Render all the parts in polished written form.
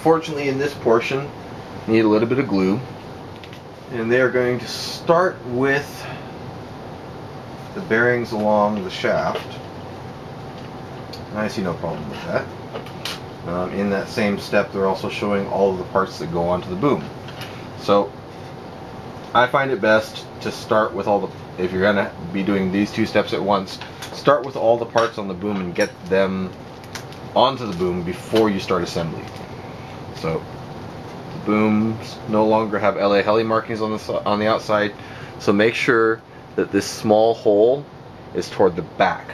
unfortunately in this portion need a little bit of glue, and they are going to start with the bearings along the shaft. I see no problem with that. In that same step, they're also showing all of the parts that go onto the boom. So I find it best to start with all the, if you're going to be doing these two steps at once, start with all the parts on the boom and get them onto the boom before you start assembly. So the booms no longer have LAheli markings on the outside, so make sure that this small hole is toward the back.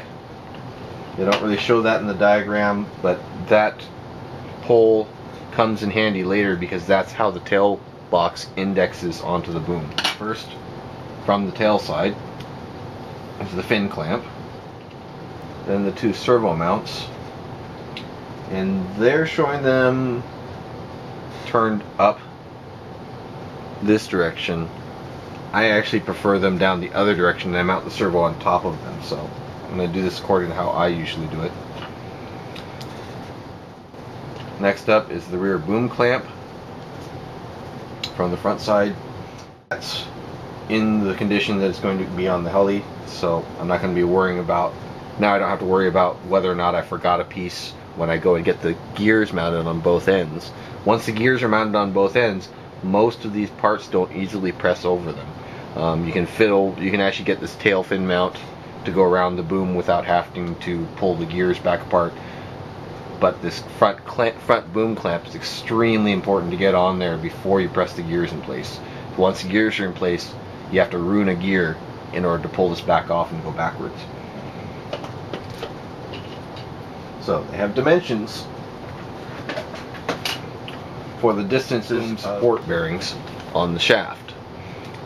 They don't really show that in the diagram, but that hole comes in handy later because that's how the tail box indexes onto the boom. First, from the tail side, into the fin clamp, then the two servo mounts, and they're showing them turned up this direction. I actually prefer them down the other direction, and I mount the servo on top of them, so I'm going to do this according to how I usually do it. Next up is the rear boom clamp from the front side. That's in the condition that it's going to be on the heli, so I'm not going to be worrying about, now I don't have to worry about whether or not I forgot a piece when I go and get the gears mounted on both ends. Once the gears are mounted on both ends, most of these parts don't easily press over them. You can actually get this tail fin mount to go around the boom without having to pull the gears back apart. But this front boom clamp is extremely important to get on there before you press the gears in place. Once the gears are in place, you have to ruin a gear in order to pull this back off and go backwards. So they have dimensions for the distances and support bearings on the shaft.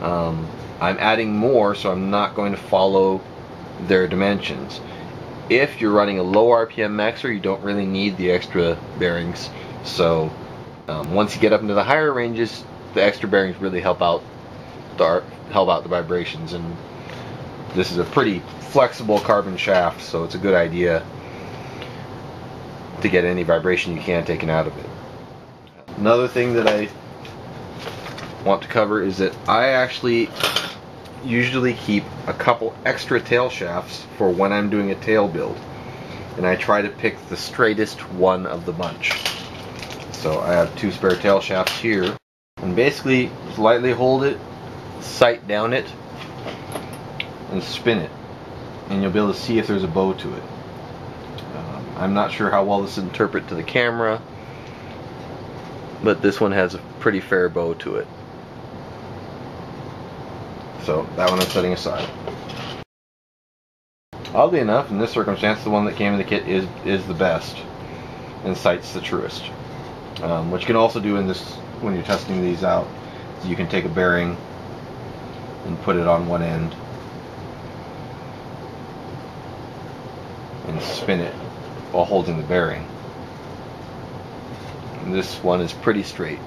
I'm adding more, so I'm not going to follow their dimensions. If you're running a low RPM maxer, you don't really need the extra bearings. So once you get up into the higher ranges, the extra bearings really help out the vibrations. And this is a pretty flexible carbon shaft, so it's a good idea to get any vibration you can taken out of it. Another thing that I want to cover is that I actually usually keep a couple extra tail shafts for when I'm doing a tail build, and I try to pick the straightest one of the bunch. So I have two spare tail shafts here, and basically just lightly hold it, sight down it, and spin it, and you'll be able to see if there's a bow to it. I'm not sure how well this will interpret to the camera, but this one has a pretty fair bow to it. So that one I'm setting aside. Oddly enough, in this circumstance, the one that came in the kit is the best and sight's the truest. What you can also do in this, when you're testing these out, is you can take a bearing and put it on one end and spin it while holding the bearing. And this one is pretty straight.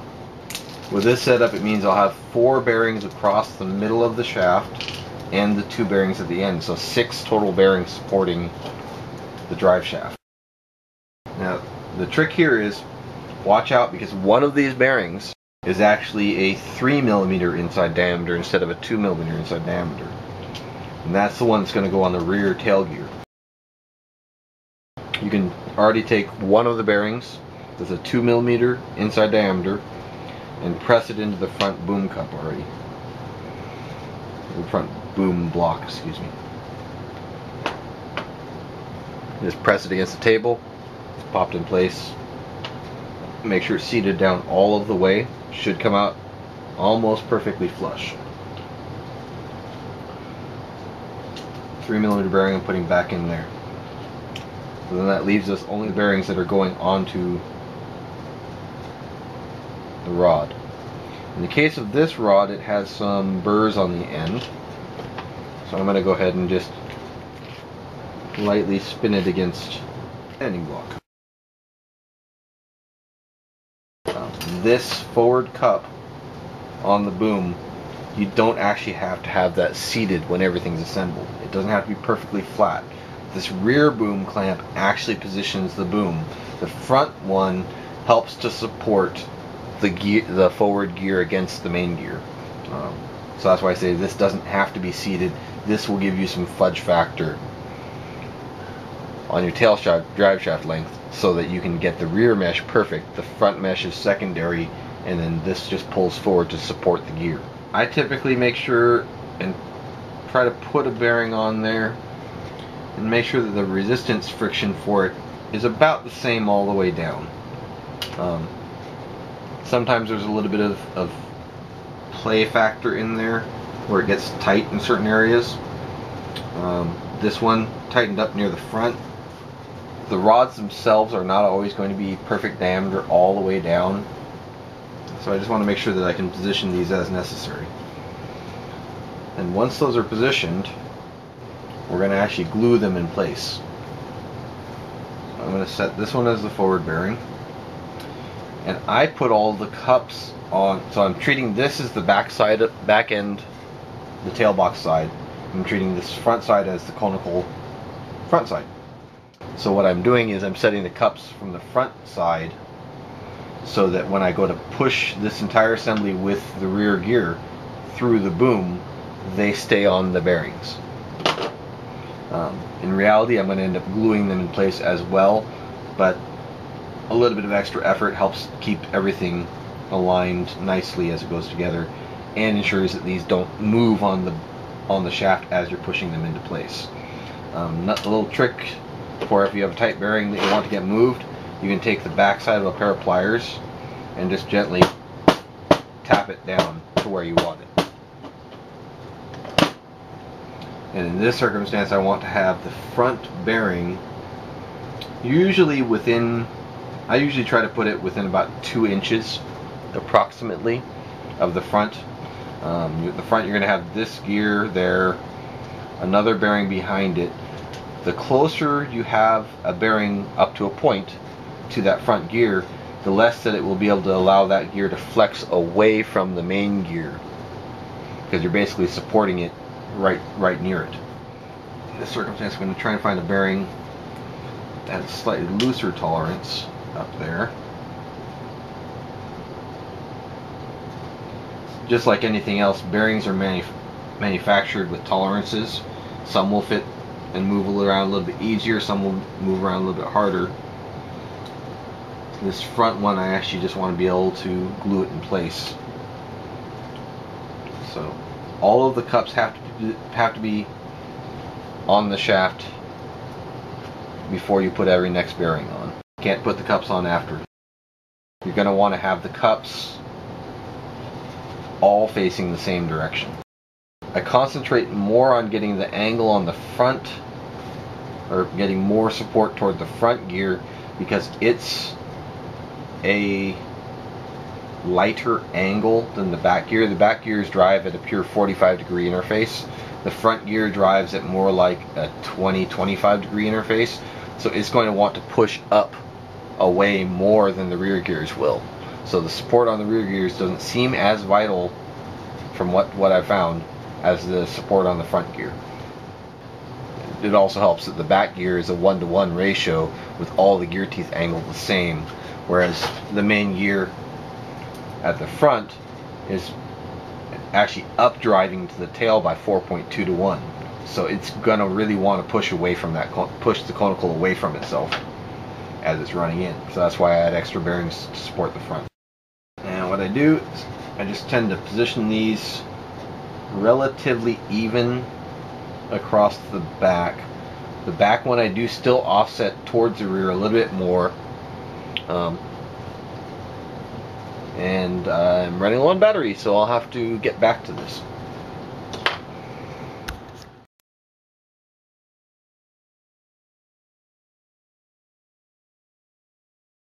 With this setup, it means I'll have 4 bearings across the middle of the shaft and the 2 bearings at the end, so 6 total bearings supporting the drive shaft. Now, the trick here is, watch out, because one of these bearings is actually a 3mm inside diameter instead of a 2mm inside diameter. And that's the one that's going to go on the rear tail gear. You can already take one of the bearings with a 2mm inside diameter and press it into the front boom cup already. The front boom block, excuse me. Just press it against the table. It's popped in place. Make sure it's seated down all of the way. Should come out almost perfectly flush. 3mm bearing I'm putting back in there. So then that leaves us only the bearings that are going onto the rod. In the case of this rod, it has some burrs on the end, so I'm going to go ahead and just lightly spin it against the standing block. This forward cup on the boom, you don't actually have to have that seated when everything's assembled. It doesn't have to be perfectly flat. This rear boom clamp actually positions the boom. The front one helps to support the forward gear against the main gear. So that's why I say this doesn't have to be seated. This will give you some fudge factor on your tail shaft, drive shaft length, so that you can get the rear mesh perfect. The front mesh is secondary, and then this just pulls forward to support the gear. I typically make sure and try to put a bearing on there and make sure that the resistance friction for it is about the same all the way down. Sometimes there's a little bit of play factor in there where it gets tight in certain areas. This one tightened up near the front. The rods themselves are not always going to be perfect diameter all the way down, so I just want to make sure that I can position these as necessary. And once those are positioned, we're going to actually glue them in place. I'm going to set this one as the forward bearing, and I put all the cups on, so I'm treating this as the back end, the tailbox side. I'm treating this front side as the conical front side. So what I'm doing is I'm setting the cups from the front side so that when I go to push this entire assembly with the rear gear through the boom, they stay on the bearings. In reality, I'm going to end up gluing them in place as well, but a little bit of extra effort helps keep everything aligned nicely as it goes together, and ensures that these don't move on the shaft as you're pushing them into place. A little trick for if you have a tight bearing that you want to get moved, you can take the back side of a pair of pliers and just gently tap it down to where you want it. And in this circumstance, I want to have the front bearing usually within, I usually try to put it within about 2 inches approximately of the front. The front, you're going to have this gear there, another bearing behind it. The closer you have a bearing up to a point to that front gear, the less that it will be able to allow that gear to flex away from the main gear, because you're basically supporting it right near it. In this circumstance, I'm going to try and find a bearing that has a slightly looser tolerance up there. Just like anything else, bearings are manufactured with tolerances. Some will fit and move around a little bit easier, some will move around a little bit harder. This front one, I actually just want to be able to glue it in place. So all of the cups have to be on the shaft before you put every next bearing on. You can't put the cups on after. You're going to want to have the cups all facing the same direction. I concentrate more on getting the angle on the front, or getting more support toward the front gear, because it's a lighter angle than the back gear. The back gears drive at a pure 45-degree interface. The front gear drives at more like a 20-25 degree interface. So it's going to want to push up away more than the rear gears will. So the support on the rear gears doesn't seem as vital, from what I've found, as the support on the front gear. It also helps that the back gear is a 1-to-1 ratio with all the gear teeth angled the same, whereas the main gear at the front is actually up driving to the tail by 4.2-to-1. So it's gonna really want to push away from that, push the conical away from itself as it's running in. So that's why I add extra bearings to support the front. And what I do is I just tend to position these relatively even across the back. The back one I do still offset towards the rear a little bit more. And I'm running low on battery, so I'll have to get back to this.